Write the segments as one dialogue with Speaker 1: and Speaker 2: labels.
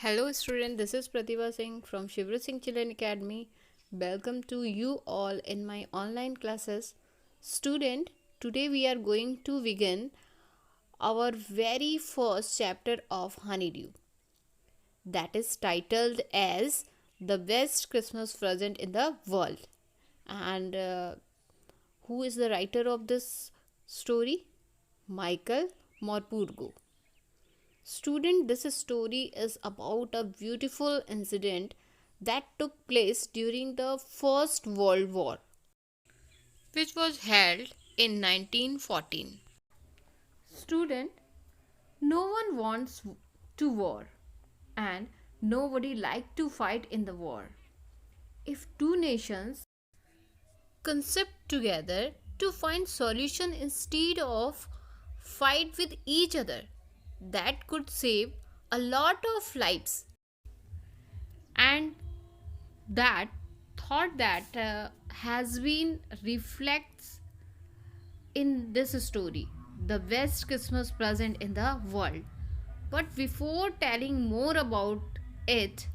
Speaker 1: Hello student, this is Pratibha Singh from Shivra Singh Children Academy. Welcome to you all in my online classes. Student, today we are going to begin our very first chapter of Honeydew, that is titled as The Best Christmas Present in the World. And who is the writer of this story? Michael Morpurgo. Student, this story is about a beautiful incident that took place during the First World War, which was held in 1914. Student, no one wants to war and nobody like to fight in the war. If two nations concept together to find solution instead of fight with each other, that could save a lot of lives. And that thought that has been reflects in this story, the best Christmas present in the world. But before telling more about it,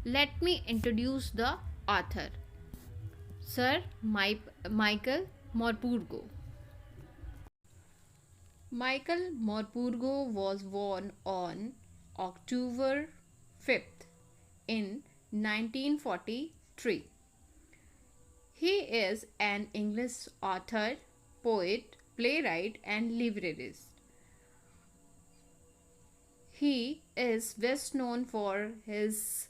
Speaker 1: let me introduce the author, Sir Michael Morpurgo. Michael Morpurgo was born on October 5th in 1943. He is an English author, poet, playwright, and lyricist. He is best known for his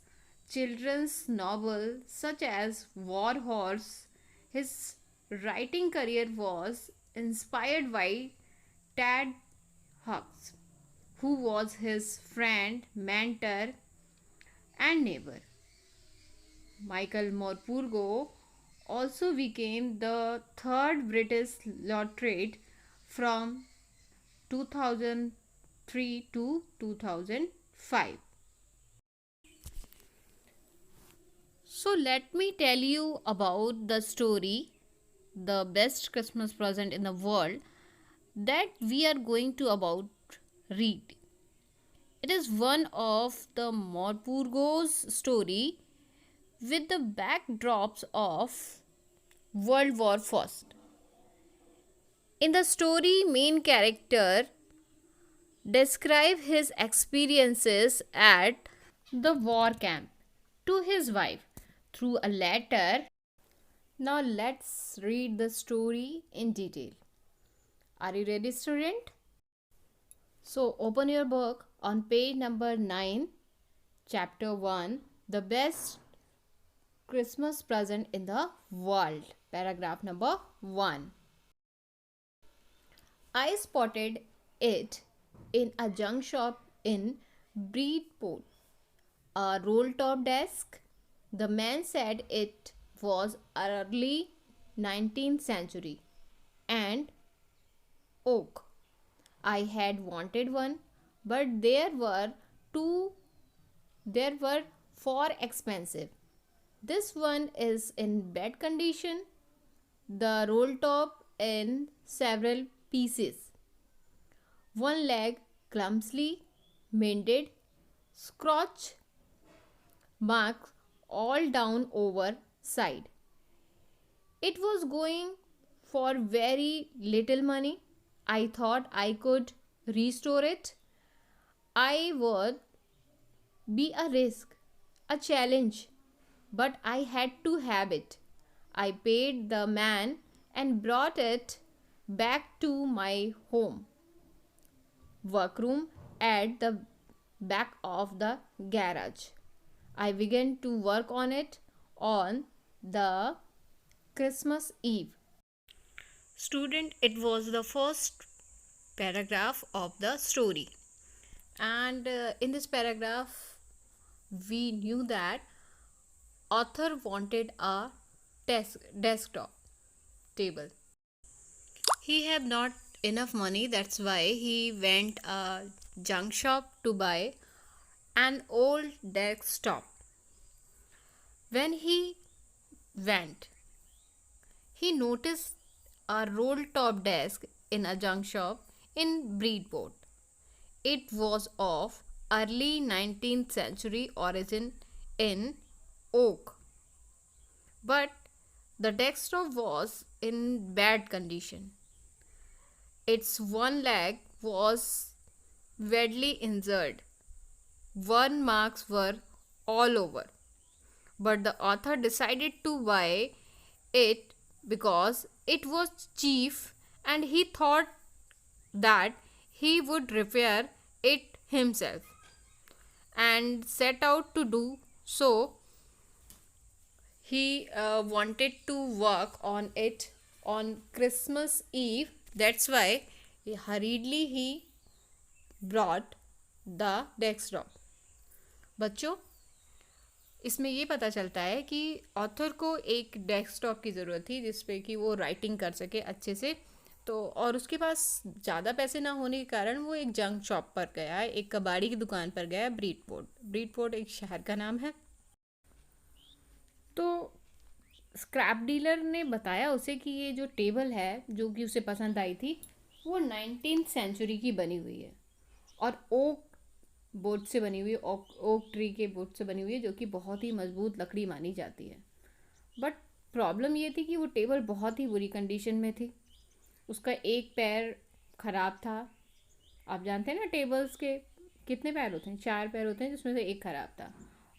Speaker 1: children's novels such as War Horse. His writing career was inspired by Ted Hughes, who was his friend, mentor, and neighbor. Michael Morpurgo also became the third British laureate from 2003 to 2005. So let me tell you about the story, the best Christmas present in the world, that we are going to about read. It is one of the Morpurgo's story with the backdrops of World War I. In the story, main character describe his experiences at the war camp to his wife through a letter. Now let's read the story in detail. Are you ready, student? So open your book on page number 9, chapter 1, the best Christmas present in the world, paragraph number 1. I spotted it in a junk shop in Bridport, a roll top desk. The man said it was early 19th century and oak. I had wanted one, but there were four expensive. This one is in bad condition, the roll top in several pieces. One leg clumsily mended, scratch marks all down over side. It was going for very little money. I thought I could restore it. I would be a risk, a challenge, but I had to have it. I paid the man and brought it back to my home workroom at the back of the garage. I began to work on it on the Christmas Eve. Student, it was the first paragraph of the story. And in this paragraph, we knew that author wanted a desktop table. He had not enough money, that's why he went a junk shop to buy an old desktop. When he went, he noticed a roll top desk in a junk shop in Bridport. It was of early 19th century origin in oak, but the desktop was in bad condition. Its one leg was badly injured. Burn marks were all over. But the author decided to buy it because it was cheap and he thought that he would repair it himself and set out to do so. He wanted to work on it on Christmas Eve. That's why hurriedly he brought the desktop. बच्चों, इसमें ये पता चलता है कि author को एक desktop की ज़रूरत थी जिस पे कि वो राइटिंग कर सके अच्छे से। तो और उसके पास ज़्यादा पैसे ना होने के कारण वो एक जंक शॉप पर गया है, एक कबाड़ी की दुकान पर गया, ब्रीडपोर्ट। ब्रीडपोर्ट एक शहर का नाम है। तो स्क्रैप डीलर ने बताया उसे कि ये जो टेबल है जो कि उसे पसंद आई थी वो 19th सेंचुरी की बनी हुई है और ओक बोर्ड से बनी हुई, ओक ट्री के बोर्ड से बनी हुई है, जो कि बहुत ही मजबूत लकड़ी मानी जाती है। बट प्रॉब्लम ये थी कि वो टेबल बहुत ही बुरी कंडीशन में थी। उसका एक पैर ख़राब था। आप जानते हैं ना टेबल्स के कितने पैर होते हैं? 4 पैर होते हैं जिसमें से एक ख़राब था।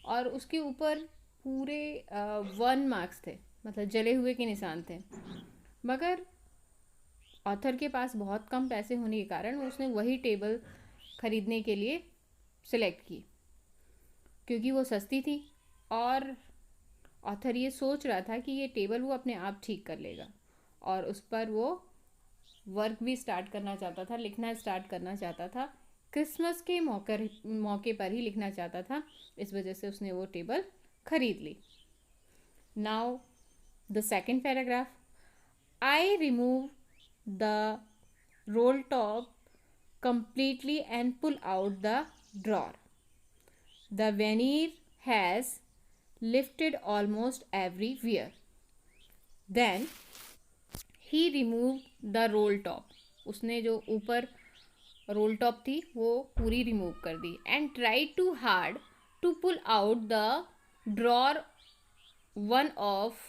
Speaker 1: और उसके ऊपर पूरे 1 मार्क्स थे, मतलब जले हुए के निशान थे। मगर ऑथर के पास बहुत कम पैसे होने के कारण उसने वही टेबल ख़रीदने के लिए सिलेक्ट की क्योंकि वो सस्ती थी और ऑथर ये सोच रहा था कि ये टेबल वो अपने आप ठीक कर लेगा और उस पर वो वर्क भी स्टार्ट करना चाहता था, लिखना स्टार्ट करना चाहता था। क्रिसमस के मौके पर ही लिखना चाहता था, इस वजह से उसने वो टेबल खरीद ली। Now the second paragraph, I remove the roll top completely and pull out the drawer. The veneer has lifted almost everywhere. Then he removed the roll top. उसने जो ऊपर रोल टॉप थी वो पूरी रिमूव कर दी and tried too hard to pull out the drawer, one of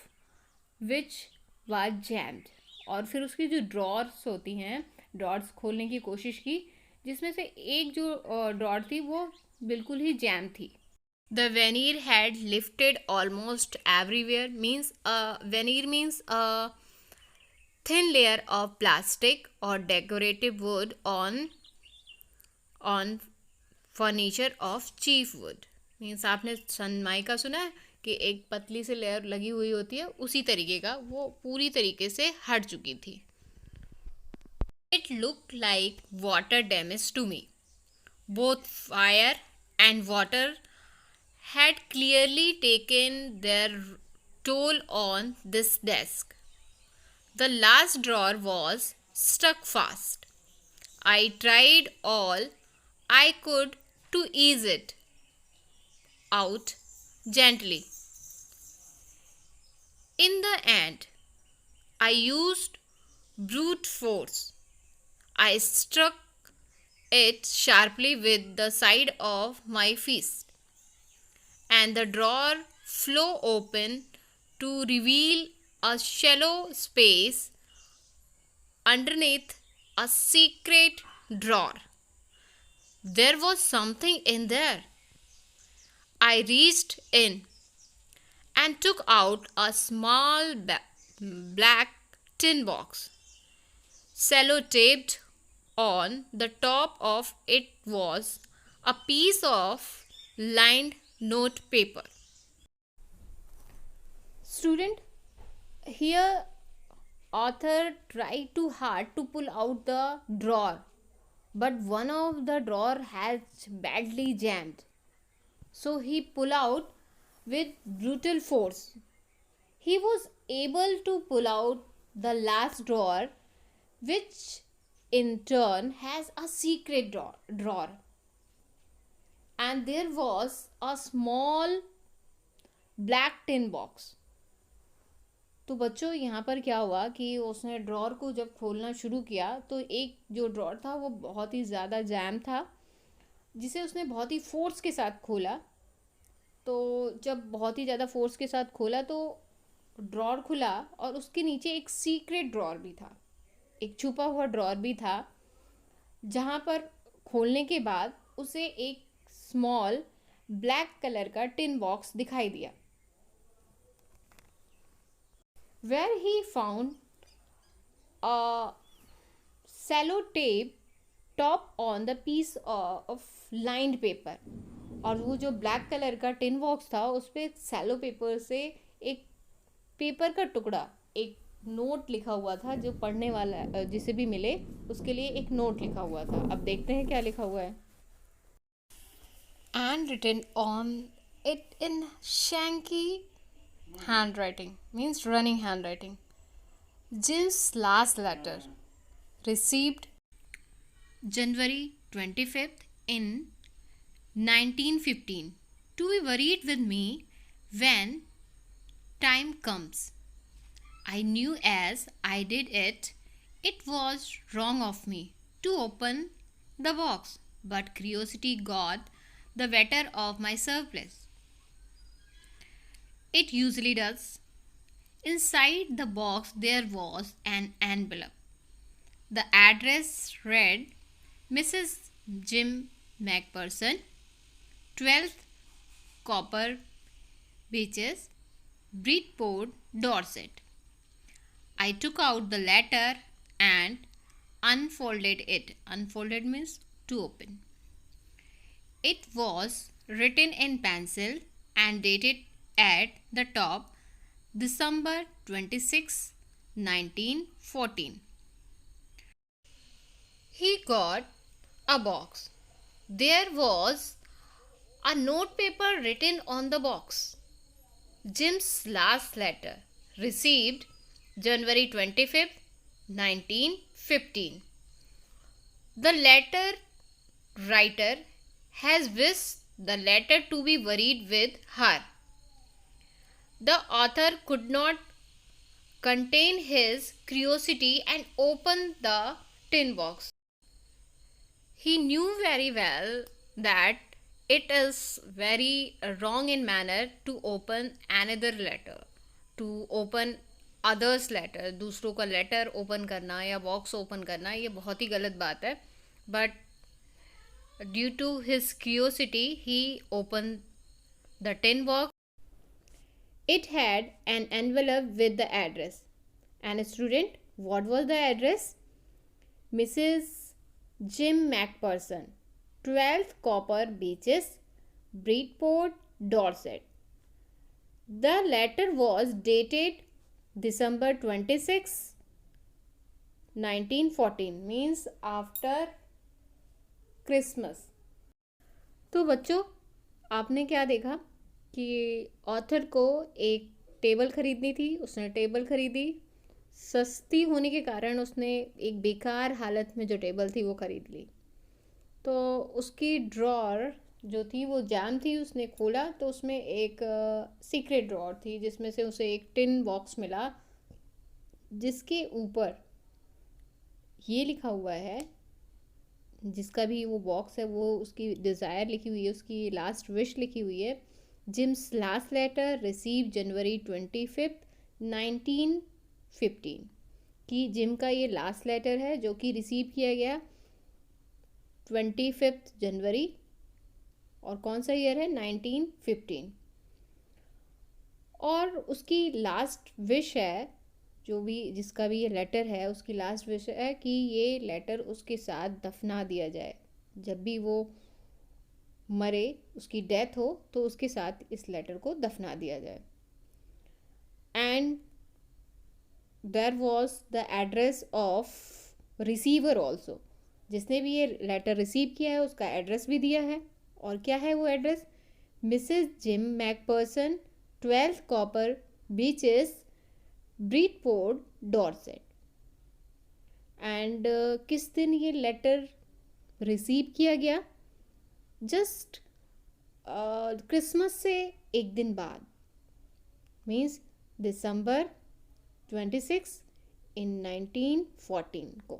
Speaker 1: which was jammed. और फिर उसकी जो ड्रॉर्स होती हैं, ड्रॉर्स खोलने की कोशिश की जिसमें से एक जो ड्रॉर थी वो बिल्कुल ही जैम थी। The veneer had lifted almost everywhere means veneer means a thin layer of plastic और decorative wood on furniture of cheap wood. Means आपने सनमाइका सुना है कि एक पतली से लेयर लगी हुई होती है, उसी तरीके का वो पूरी तरीके से हट चुकी थी। It looked like water damage to me. Both fire and water had clearly taken their toll on this desk. The last drawer was stuck fast. I tried all I could to ease it out gently. In the end, I used brute force. I struck it sharply with the side of my fist, and the drawer flew open to reveal a shallow space underneath a secret drawer. There was something in there. I reached in and took out a small black tin box. Sellotaped on the top of it was a piece of lined note paper. Student, here author tried too hard to pull out the drawer, but one of the drawer has badly jammed. So he pulled out with brutal force. He was able to pull out the last drawer, which in turn has a secret drawer, and there was a small black tin box. तो बच्चों यहाँ पर क्या हुआ कि उसने drawer को जब खोलना शुरू किया तो एक जो ड्रॉर था वो बहुत ही ज़्यादा जैम था जिसे उसने बहुत ही फोर्स के साथ खोला। तो जब बहुत ही ज़्यादा फोर्स के साथ खोला तो ड्रॉर खुला और उसके नीचे एक सीक्रेट ड्रॉर भी था, एक छुपा हुआ ड्रॉर भी था, जहाँ पर खोलने के बाद उसे एक स्मॉल ब्लैक कलर का टिन बॉक्स दिखाई दिया, where he found a sellotape top on the piece of lined paper. और वो जो ब्लैक कलर का टिन बॉक्स था उस पर सेलो पेपर से एक पेपर का टुकड़ा, एक नोट लिखा हुआ था, जो पढ़ने वाला जिसे भी मिले उसके लिए एक नोट लिखा हुआ था। अब देखते हैं क्या लिखा हुआ है। And written on it in shanky handwriting, means running handwriting, Jim's last letter, received January 25th in 1915, to be worried with me when time comes. I knew as I did it, it was wrong of me to open the box, but curiosity got the better of my surplus. It usually does. Inside the box there was an envelope. The address read Mrs. Jim MacPherson, 12th Copper Beaches, Bridport, Dorset. I took out the letter and unfolded it. Unfolded means to open. It was written in pencil and dated at the top December 26, 1914. He got a box. There was a notepaper written on the box. Jim's last letter, received January 25th, 1915. The letter writer has wished the letter to be buried with her. The author could not contain his curiosity and opened the tin box. He knew very well that it is very wrong in manner to open another letter, to open others letter, दूसरों का letter open करना या box open करना ये बहुत ही गलत बात है। But due to his curiosity he open the tin box. It had an envelope with the address. And student, what was the address? Mrs. Jim MacPherson, 12th Copper Beaches, Bridport, Dorset. The letter was dated December 26, 1914, means after Christmas. तो बच्चों, आपने क्या देखा कि author को एक table खरीदनी थी, उसने टेबल खरीदी, सस्ती होने के कारण उसने एक बेकार हालत में जो टेबल थी वो ख़रीद ली। तो उसकी ड्रॉर जो थी वो जैम थी, उसने खोला तो उसमें एक सीक्रेट ड्रॉर थी जिसमें से उसे एक टिन बॉक्स मिला, जिसके ऊपर ये लिखा हुआ है, जिसका भी वो बॉक्स है वो उसकी डिज़ायर लिखी हुई है, उसकी लास्ट विश लिखी हुई है। जिम्स लास्ट लेटर रिसीव जनवरी 25th, 1915, कि जिम का ये लास्ट लेटर है जो कि रिसीव किया गया 25 जनवरी, और कौन सा ईयर है, 1915। और उसकी लास्ट विश है, जो भी जिसका भी ये लेटर है उसकी लास्ट विश है कि ये लेटर उसके साथ दफना दिया जाए, जब भी वो मरे, उसकी डेथ हो तो उसके साथ इस लेटर को दफना दिया जाए। And there was the address of receiver also, जिसने भी ये लेटर रिसीव किया है उसका एड्रेस भी दिया है। और क्या है वो address? Mrs Jim McPherson, 12th Copper Beeches, Bridport, Dorset. And किस दिन ये लेटर रिसीव किया गया? जस्ट क्रिसमस से एक दिन बाद, मीन्स दिसंबर 26 इन 1914 को।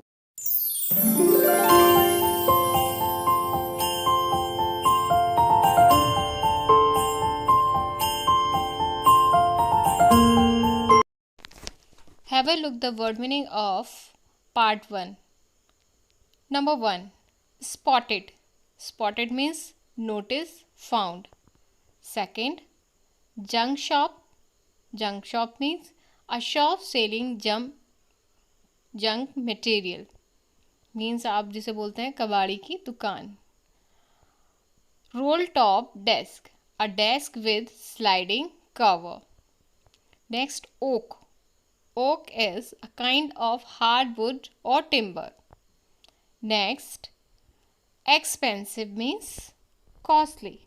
Speaker 1: Have a look the word meaning of part 1. Number 1. Spotted. Spotted means notice, found. Second, junk shop. Junk shop means a shop selling junk material. Means आप जिसे बोलते हैं कबाड़ी की दुकान. Roll top desk. A desk with sliding cover. Next, oak. Oak is a kind of hardwood or timber. Next, expensive means costly.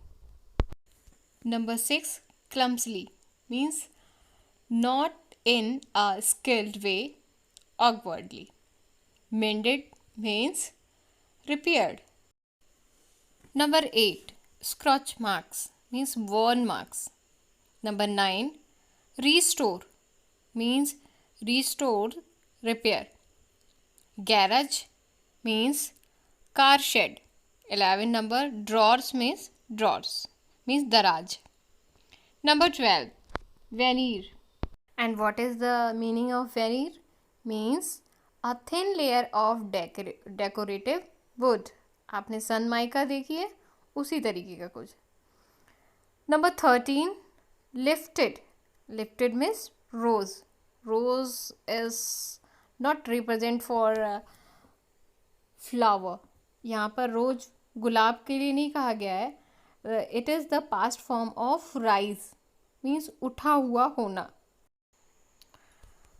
Speaker 1: Number 6, clumsily means not in a skilled way, awkwardly. Mended means repaired. Number 8, scratch marks means worn marks. Number 9, restore means restored, repair. Garage means car shed. 11 number, drawers means daraj. Number 12, veneer. And what is the meaning of veneer? Means a thin layer of decorative wood. आपने सनमाइका देखी है, उसी तरीके का कुछ. Number 13, lifted. Lifted means rose. Rose is not represent for flower. यहाँ पर रोज गुलाब के लिए नहीं कहा गया है. It is the past form of rise. Means उठा हुआ होना.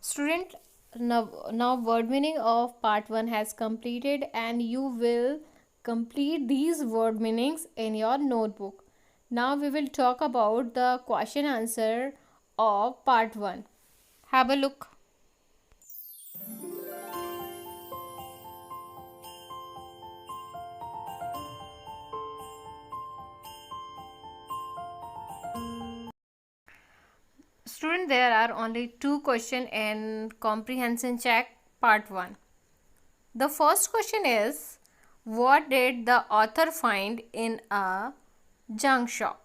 Speaker 1: Student, now word meaning of part 1 has completed, and you will complete these word meanings in your notebook. Now we will talk about the question answer of part 1. Have a look. Student, there are only 2 questions in comprehension check part 1. The first question is, what did the author find in a junk shop?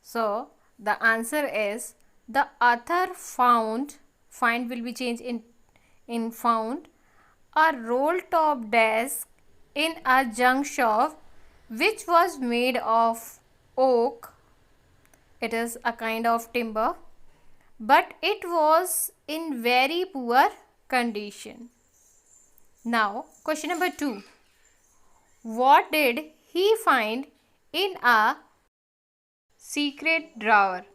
Speaker 1: So the answer is, the author find will be changed in found a roll top desk in a junk shop which was made of oak. It is a kind of timber, but it was in very poor condition. Now, question number 2. What did he find in a secret drawer?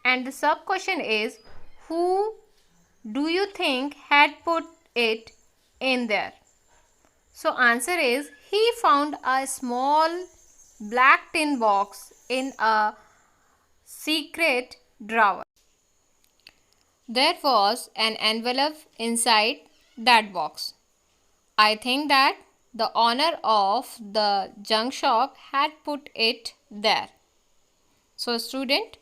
Speaker 1: And the sub question is, who do you think had put it in there? So answer is, he found a small black tin box in a secret drawer. There was an envelope inside that box. I think that the owner of the junk shop had put it there. So student,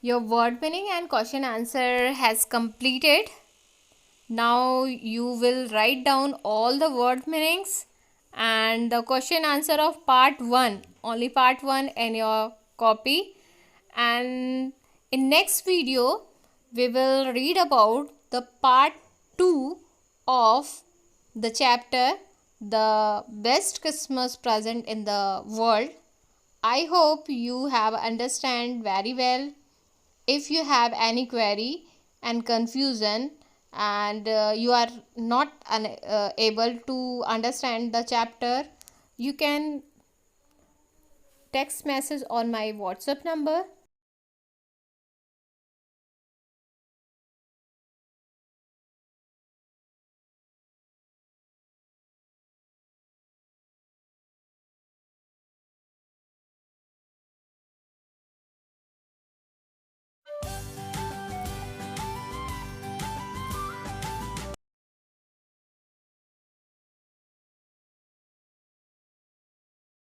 Speaker 1: your word meaning and question answer has completed. Now you will write down all the word meanings and the question answer of part 1, only part 1, in your copy. And in next video we will read about the part 2 of the chapter, the best Christmas present in the world. I hope you have understand very well. If you have any query and confusion and you are not able to understand the chapter, you can text message on my WhatsApp number